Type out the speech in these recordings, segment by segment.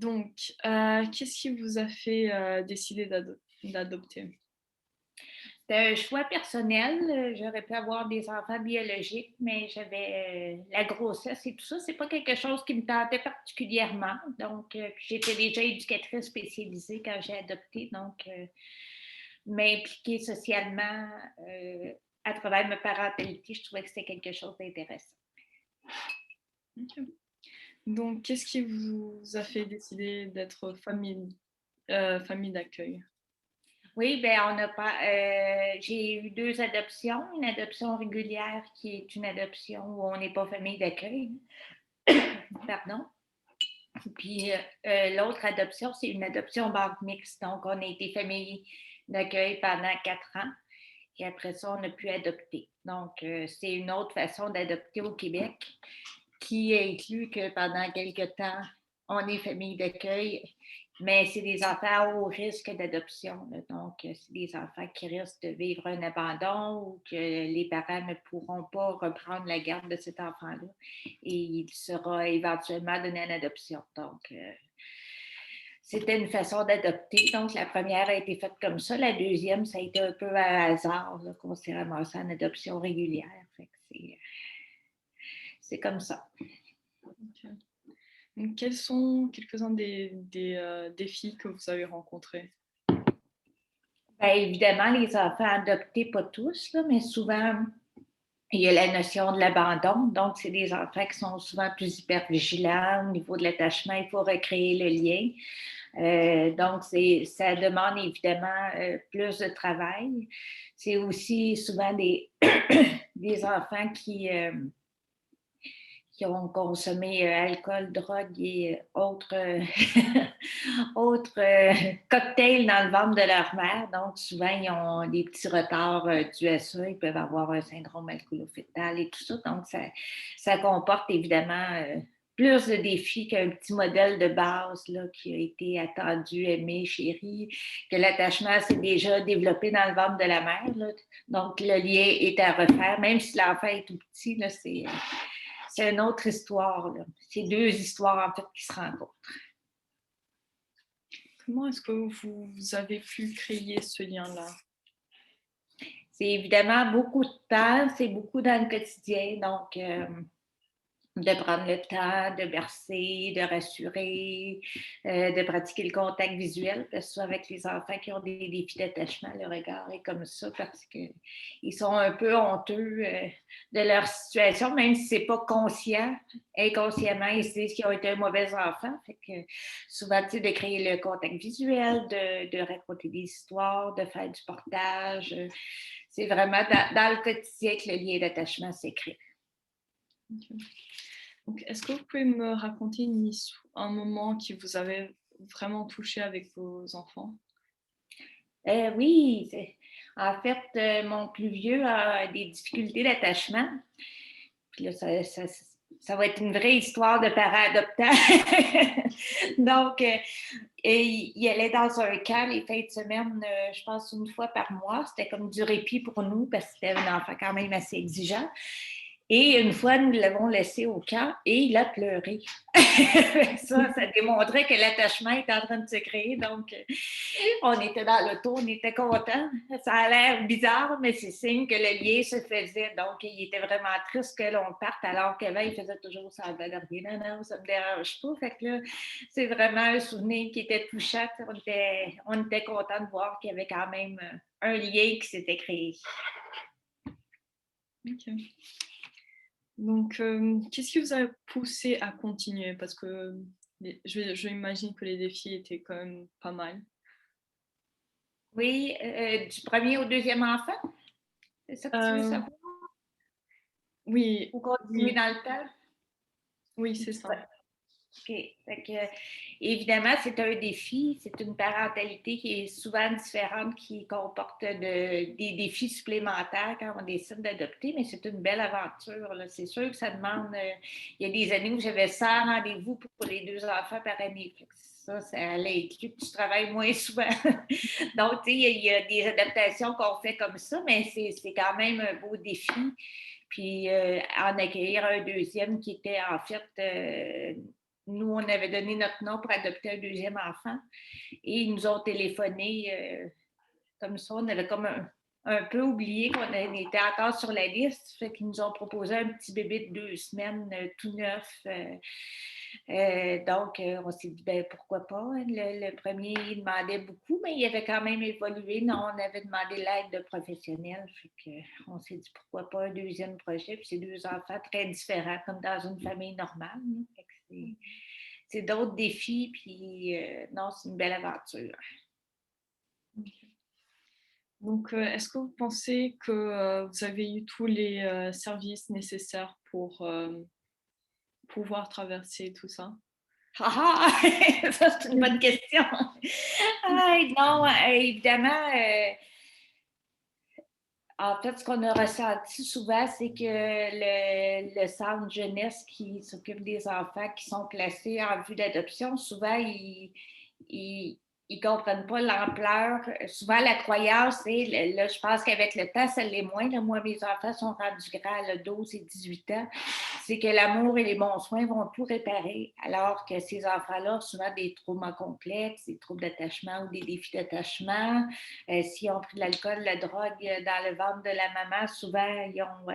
Donc, qu'est-ce qui vous a fait, décider d'adopter? C'est un choix personnel. J'aurais pu avoir des enfants biologiques, mais j'avais la grossesse et tout ça. C'est pas quelque chose qui me tentait particulièrement. Donc, puis j'étais déjà éducatrice spécialisée quand j'ai adopté. Donc, m'impliquer socialement à travers ma parentalité, je trouvais que c'était quelque chose d'intéressant. OK. Donc, qu'est-ce qui vous a fait décider d'être famille d'accueil? Oui, ben on a pas. J'ai eu deux adoptions. Une adoption régulière qui est une adoption où on n'est pas famille d'accueil. Pardon. Puis l'autre adoption, c'est une adoption banque mixte. Donc, on a été famille d'accueil pendant 4 ans et après ça, on a pu adopter. Donc, c'est une autre façon d'adopter au Québec qui inclut que pendant quelques temps, on est famille d'accueil, mais c'est des enfants à haut risque d'adoption. Donc, c'est des enfants qui risquent de vivre un abandon ou que les parents ne pourront pas reprendre la garde de cet enfant-là et il sera éventuellement donné en adoption. Donc, c'était une façon d'adopter. Donc, la première a été faite comme ça. La deuxième, ça a été un peu à hasard là, qu'on s'est ramassé en adoption régulière. Fait que c'est comme ça. OK. Donc, quels sont quelques-uns des défis que vous avez rencontrés? Bien, évidemment, les enfants adoptés, pas tous, là, mais souvent, il y a la notion de l'abandon. Donc, c'est des enfants qui sont souvent plus hyper vigilants au niveau de l'attachement. Il faut recréer le lien. Donc, ça demande évidemment plus de travail. C'est aussi souvent des enfants qui ont consommé alcool, drogue et autres, autres cocktails dans le ventre de leur mère. Donc, souvent, ils ont des petits retards dus à ça. Ils peuvent avoir un syndrome alcoolo-fœtal et tout ça. Donc, ça comporte évidemment plus de défis qu'un petit modèle de base là, qui a été attendu, aimé, chéri, que l'attachement s'est déjà développé dans le ventre de la mère. Là. Donc, le lien est à refaire. Même si l'enfant est tout petit, là, c'est une autre histoire. Là. C'est deux histoires, en fait, qui se rencontrent. Comment est-ce que vous avez pu créer ce lien-là? C'est évidemment beaucoup de temps, c'est beaucoup dans le quotidien. Donc, de prendre le temps de bercer, de rassurer, de pratiquer le contact visuel, parce que soit avec les enfants qui ont des défis d'attachement, le regard est comme ça parce qu'ils sont un peu honteux de leur situation, même si c'est pas conscient. Inconsciemment, ils se disent qu'ils ont été un mauvais enfant. Fait que souvent, tu sais, de créer le contact visuel, de raconter des histoires, de faire du portage. C'est vraiment dans le quotidien que le lien d'attachement s'écrit. OK. Donc, est-ce que vous pouvez me raconter un moment qui vous avait vraiment touché avec vos enfants? Oui, en fait, mon plus vieux a des difficultés d'attachement. Puis là, ça va être une vraie histoire de parents adoptants. Donc, il allait dans un camp les fins de semaine, je pense, une fois par mois. C'était comme du répit pour nous parce que c'était un enfant quand même assez exigeant. Et une fois, nous l'avons laissé au camp et il a pleuré. Ça démontrait que l'attachement était en train de se créer. Donc, on était dans l'auto, on était contents. Ça a l'air bizarre, mais c'est signe que le lien se faisait. Donc, il était vraiment triste que l'on parte, alors qu'avant, il faisait toujours semblant de rien. Non, non, ça me dérange pas. Fait que là, c'est vraiment un souvenir qui était touchant. On était contents de voir qu'il y avait quand même un lien qui s'était créé. OK. Donc, qu'est-ce qui vous a poussé à continuer? Parce que j'imagine que les défis étaient quand même pas mal. Oui, du premier au deuxième enfant, c'est ça que tu veux Heu, savoir? oui, Ou continuer oui, dans le temps? oui, c'est ça. OK. Fait que, évidemment, c'est un défi. C'est une parentalité qui est souvent différente, qui comporte des défis supplémentaires quand on décide d'adopter, mais c'est une belle aventure. Là. C'est sûr que ça demande. Il y a des années où j'avais 100 rendez-vous pour les deux enfants par année. Fait que ça allait inclure que tu travailles moins souvent. Donc, tu sais, il y a des adaptations qu'on fait comme ça, mais c'est quand même un beau défi. Puis en accueillir un deuxième qui était en fait nous, on avait donné notre nom pour adopter un deuxième enfant. Et ils nous ont téléphoné comme ça. On avait comme un peu oublié qu'on était encore sur la liste. Fait qu'ils nous ont proposé un petit bébé de 2 semaines, tout neuf. Donc, on s'est dit, ben pourquoi pas. Le premier, il demandait beaucoup, mais il avait quand même évolué. Non, on avait demandé l'aide de professionnels. Fait que, on s'est dit, pourquoi pas un deuxième projet. Puis c'est 2 enfants très différents, comme dans une famille normale. Fait que c'est d'autres défis. Puis, non, c'est une belle aventure. Donc, est-ce que vous pensez que vous avez eu tous les services nécessaires pour pouvoir traverser tout ça? Ah, ah! Ça, c'est une bonne question. Non, évidemment, en fait, ce qu'on a ressenti souvent, c'est que le centre jeunesse qui s'occupe des enfants qui sont placés en vue d'adoption, souvent, ils ne comprennent pas l'ampleur. Souvent, la croyance, c'est, là, je pense qu'avec le temps, ça l'est moins. Là, moi, mes enfants sont rendus grands, là, 12 et 18 ans. C'est que l'amour et les bons soins vont tout réparer, alors que ces enfants-là ont souvent des traumas complexes, des troubles d'attachement ou des défis d'attachement. S'ils ont pris de l'alcool, de la drogue dans le ventre de la maman, souvent, ils ont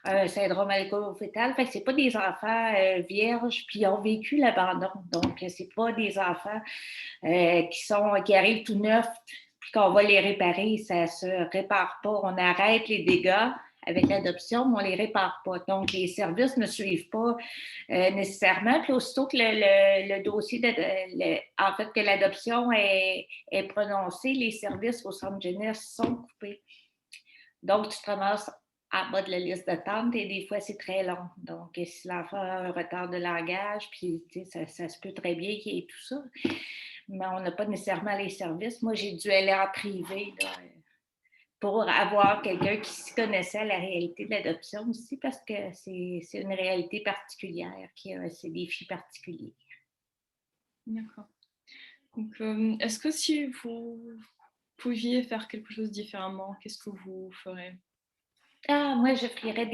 un syndrome alcoolo-fœtal. Fait que c'est pas des enfants vierges, puis ils ont vécu l'abandon. Donc, c'est pas des enfants qui arrivent tout neufs, puis qu'on va les réparer. Ça ne se répare pas. On arrête les dégâts avec l'adoption, mais on ne les répare pas. Donc, les services ne suivent pas nécessairement. Puis aussitôt que le dossier, en fait, que l'adoption est prononcée, les services au centre jeunesse sont coupés. Donc, tu te ramasses en bas de la liste d'attente et des fois, c'est très long. Donc, si l'enfant a un retard de langage, puis ça se peut très bien qu'il y ait tout ça, mais on n'a pas nécessairement les services. Moi, j'ai dû aller en privé là, pour avoir quelqu'un qui s'y connaissait à la réalité de l'adoption aussi, parce que c'est une réalité particulière qui a ses défis particuliers. D'accord. Donc, est-ce que si vous pouviez faire quelque chose différemment, qu'est-ce que vous ferez? Moi, j'offrirais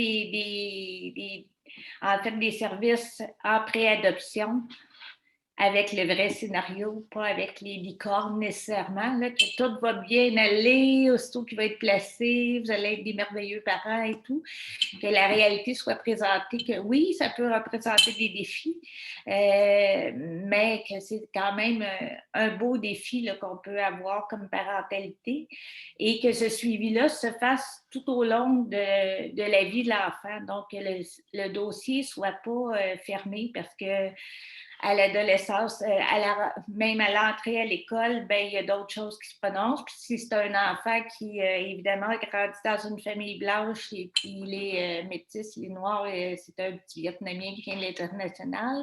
en fait, des services en pré-adoption avec le vrai scénario, pas avec les licornes nécessairement, là, que tout va bien aller, aussitôt qu'il va être placé, vous allez être des merveilleux parents et tout, que la réalité soit présentée, que oui, ça peut représenter des défis, mais que c'est quand même un beau défi là, qu'on peut avoir comme parentalité et que ce suivi-là se fasse tout au long de la vie de l'enfant. Donc, que le dossier ne soit pas fermé parce que à l'adolescence, même à l'entrée à l'école, ben, il y a d'autres choses qui se prononcent. Puis si c'est un enfant qui, évidemment, grandit dans une famille blanche et puis il est métis, il est noir, c'est un petit Vietnamien qui vient de l'international.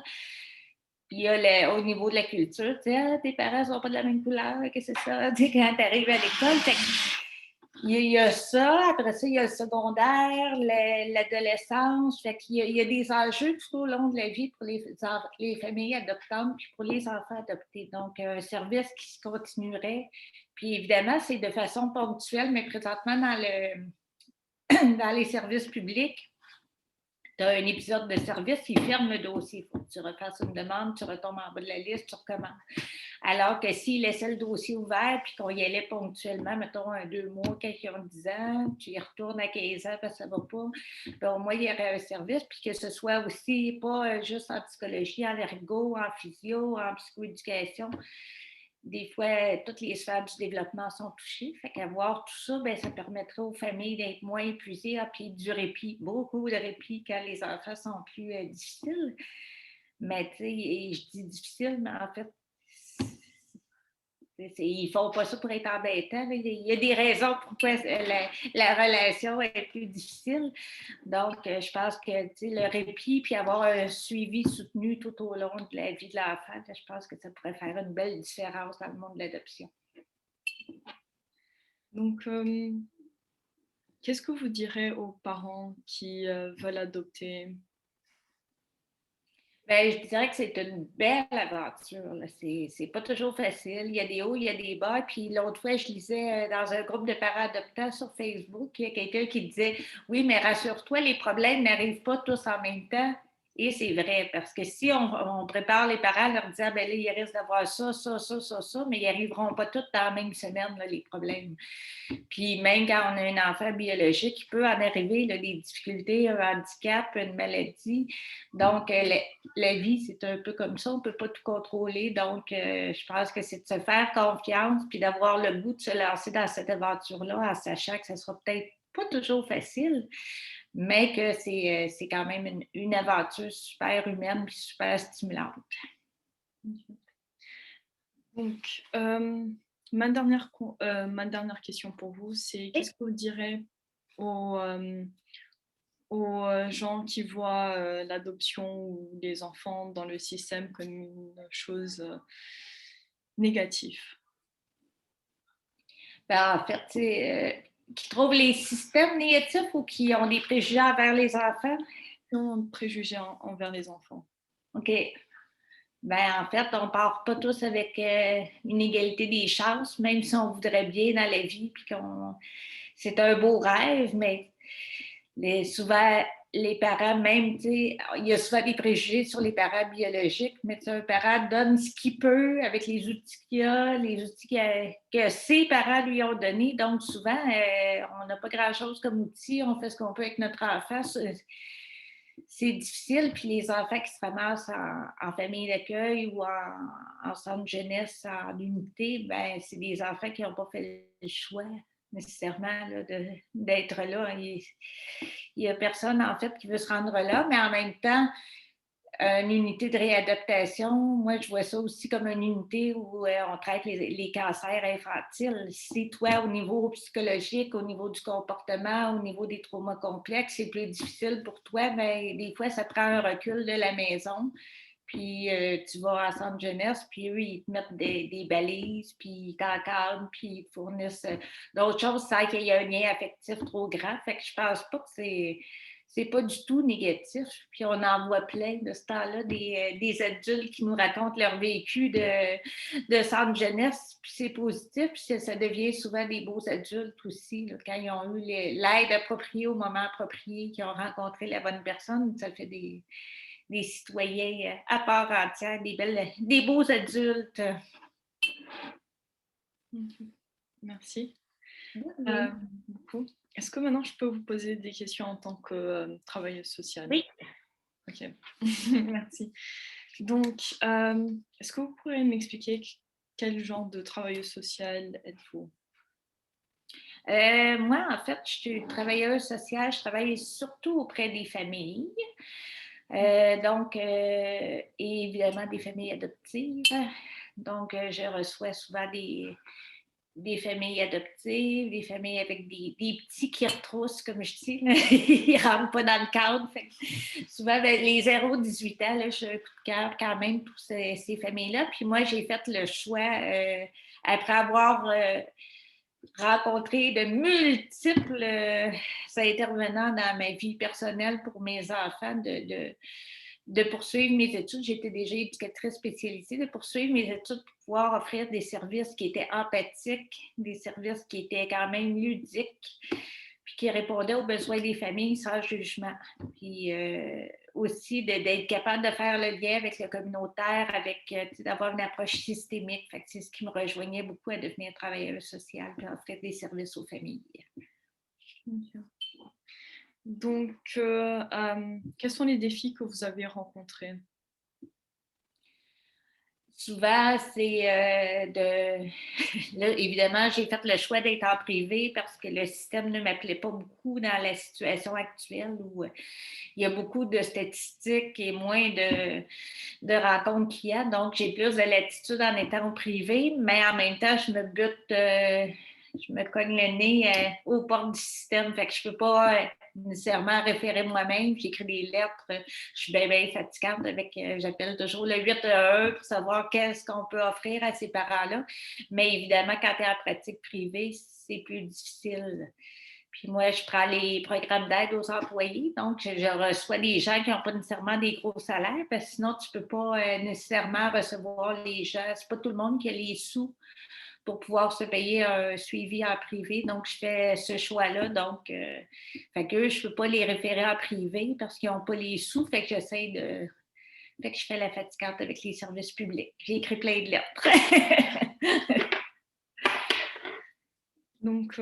Puis il y a au niveau de la culture, tu sais, tes parents ne sont pas de la même couleur, qu'est-ce que c'est ça? Tu sais, quand tu arrives à l'école, il y a ça, après ça, il y a le secondaire, l'adolescence. Fait qu'il y a des enjeux tout au long de la vie pour les familles adoptantes puis pour les enfants adoptés. Donc, un service qui se continuerait. Puis évidemment, c'est de façon ponctuelle, mais présentement dans les services publics, tu as un épisode de service, il ferme le dossier. Il faut que tu refasses une demande, tu retombes en bas de la liste, tu recommences. Alors que s'il laissait le dossier ouvert puis qu'on y allait ponctuellement, mettons 2 mois, quand ils ont 10 ans, tu y retournes à 15 ans parce que ça ne va pas, bien, au moins il y aurait un service, puis que ce soit aussi pas juste en psychologie, en ergo, en physio, en psychoéducation. Des fois, toutes les sphères du développement sont touchées. Fait qu'avoir tout ça, bien, ça permettrait aux familles d'être moins épuisées, puis du répit, beaucoup de répit quand les enfants sont plus difficiles. Mais tu sais, je dis difficile, mais en fait, ils ne font pas ça pour être embêtants. Il y a des raisons pourquoi la relation est plus difficile. Donc, je pense que le répit, puis avoir un suivi soutenu tout au long de la vie de l'enfant, je pense que ça pourrait faire une belle différence dans le monde de l'adoption. Donc, qu'est-ce que vous direz aux parents qui veulent adopter? Bien, je dirais que c'est une belle aventure. Là. C'est pas toujours facile. Il y a des hauts, il y a des bas. Puis l'autre fois, je lisais dans un groupe de parents adoptants sur Facebook, il y a quelqu'un qui disait « Oui, mais rassure-toi, les problèmes n'arrivent pas tous en même temps. » Et c'est vrai, parce que si on prépare les parents en leur disant, ben là, il risque d'avoir ça, ça, ça, ça, ça, mais ils n'arriveront pas tous dans la même semaine, là, les problèmes. Puis même quand on a un enfant biologique, il peut en arriver là, des difficultés, un handicap, une maladie. Donc, la vie, c'est un peu comme ça, on ne peut pas tout contrôler. Donc, je pense que c'est de se faire confiance puis d'avoir le goût de se lancer dans cette aventure-là en sachant que ça ne sera peut-être pas toujours facile, mais que c'est quand même une aventure super humaine et super stimulante. Donc, ma dernière question pour vous, c'est qu'est-ce que vous direz aux, aux gens qui voient l'adoption ou les enfants dans le système comme une chose négative? Ben, en fait, qui trouvent les systèmes négatifs ou qui ont des préjugés envers les enfants? Non préjugés envers les enfants. OK. Ben, en fait, on part pas tous avec une égalité des chances, même si on voudrait bien dans la vie, puis c'est un beau rêve, mais souvent, les parents, même, tu sais, il y a souvent des préjugés sur les parents biologiques, mais un parent donne ce qu'il peut avec les outils qu'il a, les outils que ses parents lui ont donnés. Donc, souvent, on n'a pas grand-chose comme outil, on fait ce qu'on peut avec notre enfant. C'est difficile, puis les enfants qui se ramassent en famille d'accueil ou en centre jeunesse, en unité, ben c'est des enfants qui n'ont pas fait le choix nécessairement là, d'être là. Il n'y a personne, en fait, qui veut se rendre là, mais en même temps, une unité de réadaptation, moi, je vois ça aussi comme une unité où on traite les cancers infantiles. Si toi, au niveau psychologique, au niveau du comportement, au niveau des traumas complexes, c'est plus difficile pour toi, mais des fois, ça prend un recul de la maison. Puis tu vas à centre jeunesse, puis eux, ils te mettent des balises, puis ils t'encadrent, puis ils te fournissent d'autres choses sans qu'il y ait un lien affectif trop grand. Fait que je pense pas que c'est pas du tout négatif. Puis on en voit plein de ce temps-là, des adultes qui nous racontent leur vécu de centre jeunesse, puis c'est positif, puis ça devient souvent des beaux adultes aussi, là, quand ils ont eu l'aide appropriée au moment approprié, qu'ils ont rencontré la bonne personne, ça fait des citoyens à part entière, des beaux adultes. Merci. Oui. Beaucoup. Est-ce que maintenant je peux vous poser des questions en tant que travailleuse sociale? Oui. Ok, merci. Donc, est-ce que vous pourriez m'expliquer quel genre de travailleuse sociale êtes-vous? Moi, en fait, je suis travailleuse sociale, je travaille surtout auprès des familles. Et évidemment des familles adoptives. Donc, je reçois souvent des familles adoptives, des familles avec des petits qui retroussent, comme je dis. Ils ne rentrent pas dans le cadre. Fait souvent, les 0-18 ans, là, j'ai un coup de cœur quand même pour ces familles-là. Puis moi, j'ai fait le choix, après avoir rencontré de multiples intervenants dans ma vie personnelle pour mes enfants, de poursuivre mes études. J'étais déjà éducatrice spécialisée, de poursuivre mes études pour pouvoir offrir des services qui étaient empathiques, des services qui étaient quand même ludiques, puis qui répondaient aux besoins des familles sans jugement. Puis aussi d'être capable de faire le lien avec le communautaire, d'avoir une approche systémique. Fait que c'est ce qui me rejoignait beaucoup à devenir travailleuse sociale et offrir des services aux familles. Donc, quels sont les défis que vous avez rencontrés? Souvent, c'est là, évidemment, j'ai fait le choix d'être en privé parce que le système ne m'appelait pas beaucoup dans la situation actuelle où il y a beaucoup de statistiques et moins de rencontres clients. Donc, j'ai plus de latitude en étant au privé, mais en même temps, je me cogne le nez aux portes du système. Fait que je ne peux pas nécessairement référer moi-même. J'écris des lettres. Je suis bien, bien fatigante j'appelle toujours le 811 pour savoir qu'est-ce qu'on peut offrir à ces parents-là. Mais évidemment, quand tu es en pratique privée, c'est plus difficile. Puis moi, je prends les programmes d'aide aux employés. Donc, je reçois des gens qui n'ont pas nécessairement des gros salaires parce que sinon, tu ne peux pas nécessairement recevoir les gens. Ce n'est pas tout le monde qui a les sous pour pouvoir se payer un suivi en privé. Donc, je fais ce choix-là. Donc, fait que je ne peux pas les référer en privé parce qu'ils n'ont pas les sous. Fait que j'essaie de. Fait que je fais la fatigante avec les services publics. J'ai écrit plein de lettres. Donc,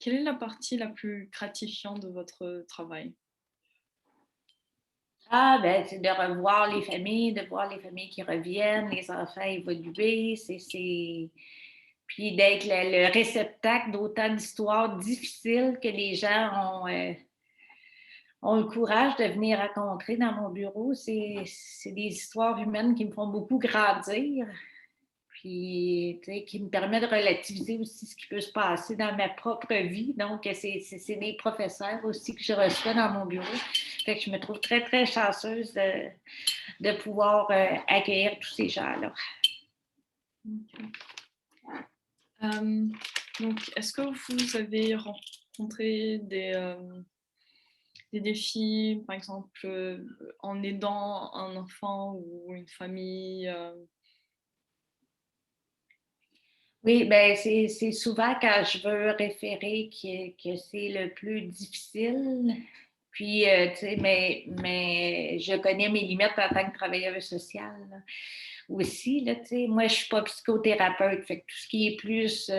quelle est la partie la plus gratifiante de votre travail? Ah, ben, c'est de revoir les familles, de voir les familles qui reviennent, les enfants évoluer. Puis d'être le réceptacle d'autant d'histoires difficiles que les gens ont le courage de venir raconter dans mon bureau. C'est des histoires humaines qui me font beaucoup grandir. Puis, tu sais, qui me permet de relativiser aussi ce qui peut se passer dans ma propre vie. Donc, c'est des professeurs aussi que je reçois dans mon bureau. Fait que je me trouve très, très chanceuse de pouvoir accueillir tous ces gens-là. Okay. Donc, est-ce que vous avez rencontré des défis, par exemple, en aidant un enfant ou une famille? Oui, bien, c'est souvent quand je veux référer que c'est le plus difficile. Puis, tu sais, mais je connais mes limites en tant que travailleuse sociale là. Aussi. Là, tu sais, moi, je ne suis pas psychothérapeute. Fait que tout ce qui est plus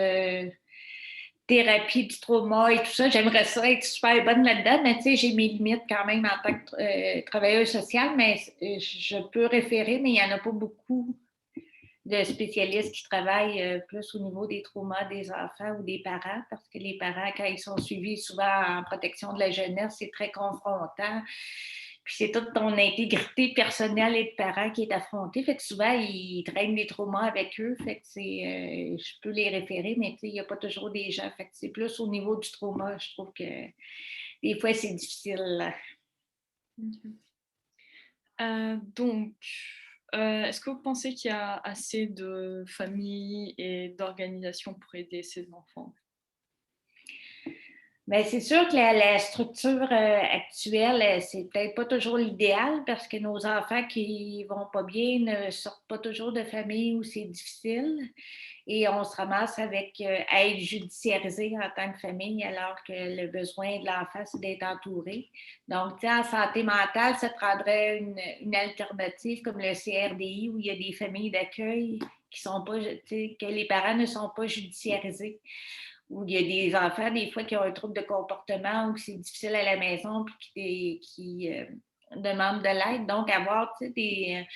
thérapie du trauma et tout ça, j'aimerais ça être super bonne là-dedans. Mais tu sais, j'ai mes limites quand même en tant que travailleuse sociale. Mais je peux référer, mais il n'y en a pas beaucoup de spécialistes qui travaillent plus au niveau des traumas des enfants ou des parents, parce que les parents, quand ils sont suivis souvent en protection de la jeunesse, c'est très confrontant. Puis c'est toute ton intégrité personnelle et de parent qui est affrontée. Fait que souvent, ils traînent des traumas avec eux. Fait que je peux les référer, mais il n'y a pas toujours des gens. Fait que c'est plus au niveau du trauma. Je trouve que des fois, c'est difficile. Donc, est-ce que vous pensez qu'il y a assez de familles et d'organisations pour aider ces enfants? Bien, c'est sûr que la structure actuelle, c'est peut-être pas toujours l'idéal parce que nos enfants qui vont pas bien ne sortent pas toujours de famille où c'est difficile et on se ramasse avec à être judiciarisé en tant que famille alors que le besoin de l'enfant, c'est d'être entouré. Donc, tu sais, en santé mentale, ça prendrait une alternative comme le CRDI où il y a des familles d'accueil qui sont pas, tu sais, que les parents ne sont pas judiciarisés où il y a des enfants, des fois, qui ont un trouble de comportement ou c'est difficile à la maison puis qui demandent de l'aide. Donc, avoir, tu sais,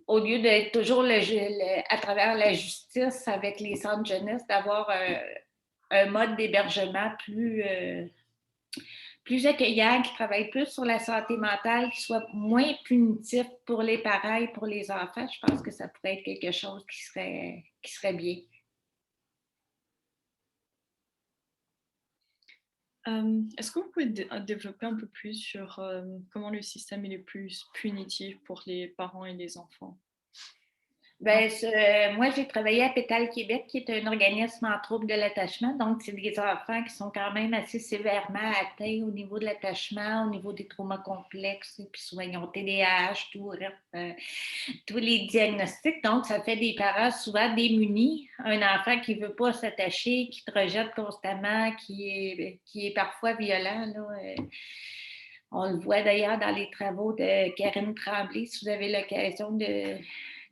au lieu d'être toujours à travers la justice avec les centres jeunesse, d'avoir un mode d'hébergement plus accueillant, qui travaille plus sur la santé mentale, qui soit moins punitif pour les parents et pour les enfants. Je pense que ça pourrait être quelque chose qui serait bien. Est-ce que vous pouvez développer un peu plus sur comment le système est le plus punitif pour les parents et les enfants? Ben, moi, j'ai travaillé à Pétale Québec, qui est un organisme en troubles de l'attachement. Donc, c'est des enfants qui sont quand même assez sévèrement atteints au niveau de l'attachement, au niveau des traumas complexes, et puis souvent ils ont TDAH, tous les diagnostics. Donc, ça fait des parents souvent démunis. Un enfant qui ne veut pas s'attacher, qui te rejette constamment, qui est parfois violent, là. On le voit d'ailleurs dans les travaux de Karine Tremblay, si vous avez l'occasion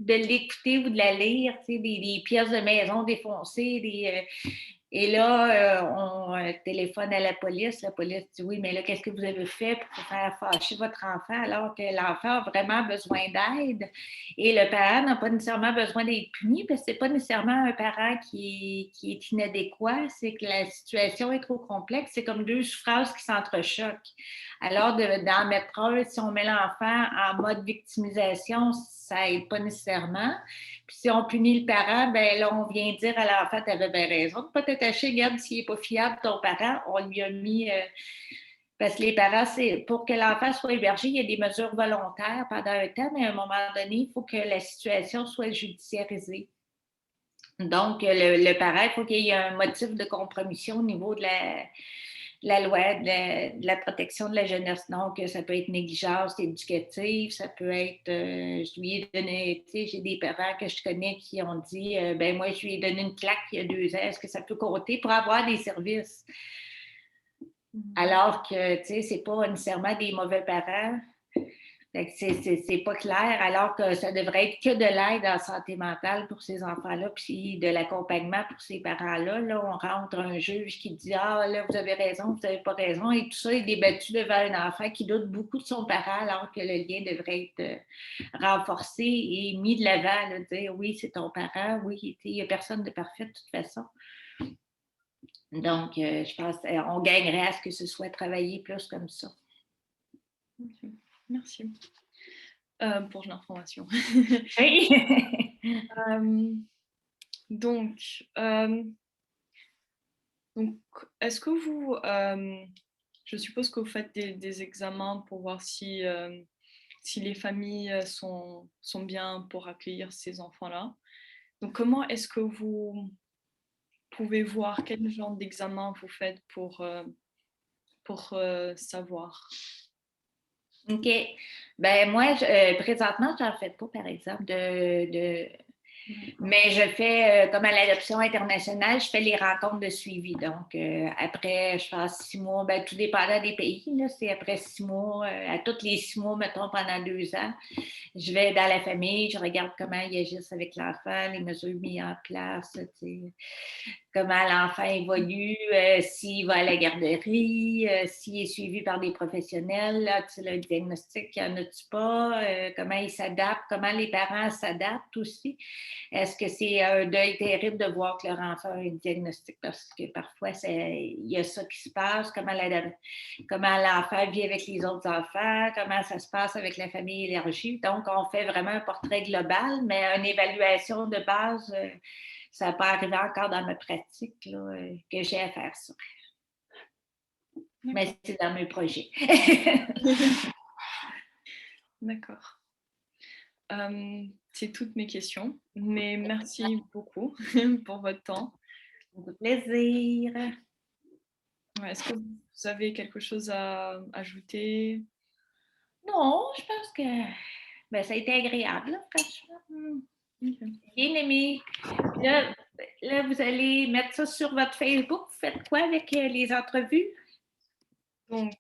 de l'écouter ou de la lire, tu sais, des pièces de maison défoncées, et là, on téléphone à la police. La police dit oui, mais là, qu'est-ce que vous avez fait pour faire fâcher votre enfant alors que l'enfant a vraiment besoin d'aide? Et le parent n'a pas nécessairement besoin d'être puni parce que ce n'est pas nécessairement un parent qui est inadéquat, c'est que la situation est trop complexe. C'est comme deux souffrances qui s'entrechoquent. Alors, d'en mettre un, si on met l'enfant en mode victimisation, ça n'aide pas nécessairement. Puis si on punit le parent, ben là, on vient dire à l'enfant, tu avais bien raison de ne pas t'attacher, regarde, s'il n'est pas fiable, ton parent, on lui a mis. Parce que les parents, pour que l'enfant soit hébergé, il y a des mesures volontaires pendant un temps, mais à un moment donné, il faut que la situation soit judiciarisée. Donc, le parent, il faut qu'il y ait un motif de compromission au niveau de la loi de la protection de la jeunesse. Donc, ça peut être négligence éducative, ça peut être, je lui ai donné, tu sais, j'ai des parents que je connais qui ont dit, ben moi, je lui ai donné une claque il y a 2 ans, est-ce que ça peut compter pour avoir des services? Alors que, tu sais, c'est pas nécessairement des mauvais parents. Fait que c'est pas clair, alors que ça devrait être que de l'aide en santé mentale pour ces enfants-là, puis de l'accompagnement pour ces parents-là. Là, on rentre un juge qui dit ah, là, vous avez raison, vous n'avez pas raison, et tout ça est débattu devant un enfant qui doute beaucoup de son parent, alors que le lien devrait être renforcé et mis de l'avant, là, dire oui, c'est ton parent, oui, il n'y a personne de parfait de toute façon. Donc, je pense qu'on gagnerait à ce que ce soit travaillé plus comme ça. Okay. Merci pour l'information. Oui. Donc, est-ce que vous, je suppose que vous faites des examens pour voir si, si les familles sont bien pour accueillir ces enfants-là. Donc, comment est-ce que vous pouvez voir quel genre d'examen vous faites pour savoir? OK. Ben moi, présentement, j'en fais pas, par exemple, mais je fais, comme à l'adoption internationale, je fais les rencontres de suivi. Donc, après, je passe 6 mois, ben, tout dépendant des pays, là, c'est après 6 mois, à tous les 6 mois, mettons, pendant 2 ans. Je vais dans la famille, je regarde comment ils agissent avec l'enfant, les mesures mises en place, tu sais, comment l'enfant évolue, s'il va à la garderie, s'il est suivi par des professionnels, là, tu sais, le diagnostic, il n'y en a-tu pas, comment il s'adapte, comment les parents s'adaptent aussi. Est-ce que c'est un deuil terrible de voir que leur enfant a un diagnostic parce que parfois, il y a ça qui se passe, comment l'enfant vit avec les autres enfants, comment ça se passe avec la famille élargie. Donc, on fait vraiment un portrait global, mais une évaluation de base, ça n'a pas arrivé encore dans ma pratique là, que j'ai à faire ça. Mais c'est dans mes projets. D'accord. C'est toutes mes questions, mais merci beaucoup pour votre temps. Beaucoup de plaisir. Ouais, est-ce que vous avez quelque chose à ajouter? Non, je pense que ben, ça a été agréable, là, franchement. Okay. Bien aimé. Là, vous allez mettre ça sur votre Facebook. Vous faites quoi avec les entrevues? Donc,